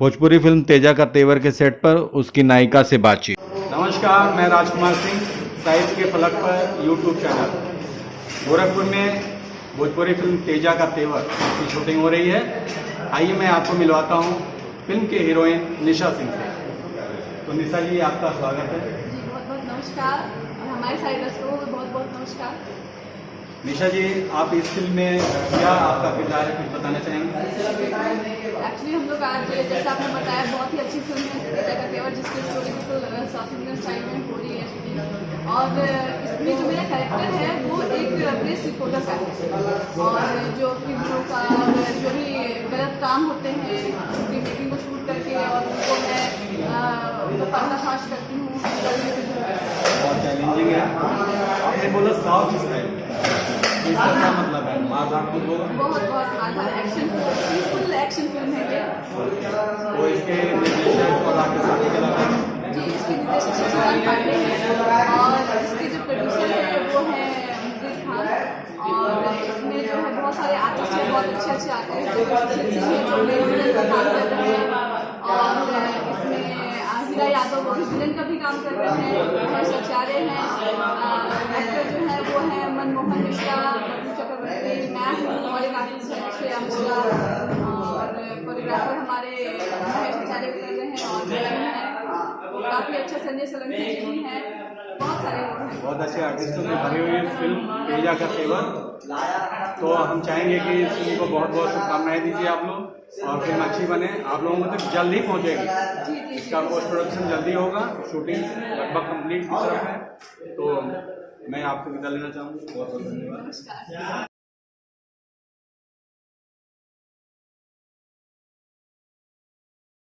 Bhojpuri film Teja का तेवर के सेट पर उसकी नायिका से बातचीत। नमस्कार, मैं राजकुमार सिंह, साहित्य के फलक पर यूट्यूब चैनल गोरखपुर में भोजपुरी फिल्म तेजा का तेवर की शूटिंग हो रही है। आइए मैं आपको मिलवाता हूँ फिल्म के हीरोइन निशा सिंह से। तो निशा जी, आपका स्वागत है। जी बहुत बहुत नमस्कार और हमारे सारे दर्शकों को बहुत बहुत नमस्कार। निशा जी, आप इस फिल्म में क्या आपका किरदार है, कुछ बताना चाहेंगे? एक्चुअली हम लोग आज जैसा आपने बताया बहुत ही अच्छी फिल्म है तेजा का तेवर, जिसकी स्टोरी बिल्कुल साउथ इंडियन स्टाइल में हो रही है शूटिंग। और इसमें जो मेरा कैरेक्टर है वो एक प्रेस रिपोर्टर का है और जो फिल्मों का जो भी गलत काम होते हैं उनकी मीटिंग को शूट करके और उनको मैं पर्दाफाश करती हूँ। बहुत चैलेंजिंग है। आपने बोला साउथ स्टाइल, इसका क्या मतलब है? मारधाड़ कुछ होगा? बहुत बहुत मारधाड़ एक्शन फुल एक्शन फिल्म है ये। तो इसके निर्देशक और आपके साथी के अलावा जी, इसके निर्देशक शशिकांत पांडे हैं और इसके जो प्रोड्यूसर है वो है मुजीद खान। और इसमें जो है बहुत सारे आर्टिस्ट हैं, बहुत अच्छे अच्छे आर्टिस्ट जो मेरे काम कर रहे हैं। और इसमें हीरा यादव वो भी विलन का भी काम कर रहे हैं। हर्ष आचार्य हैं, एक्टर जो है वो है मनमोहन मिश्रा, मधु चक्रवर्ती, मैं हूँ और एक आर्टिस्ट है श्रेया मिश्रा। और कोरियोग्राफर हमारे महेश आचार्य कर रहे हैं और विलन है काफ़ी अच्छा संजय सोलंकी जी भी हैं। बहुत सारे लोग हैं, बहुत अच्छे आर्टिस्टों से भरी हुई फिल्म तेजा का तेवर। तो हम चाहेंगे कि इस फिल्म को बहुत बहुत शुभकामनाएं दीजिए आप लोग और फिल्म अच्छी बने, आप लोगों तक जल्द ही पहुंचेगी। इसका पोस्ट प्रोडक्शन जल्दी होगा, शूटिंग लगभग कंप्लीट की तरफ है। तो मैं आपसे विदा लेना चाहूँगा। बहुत बहुत धन्यवाद। नमस्कार।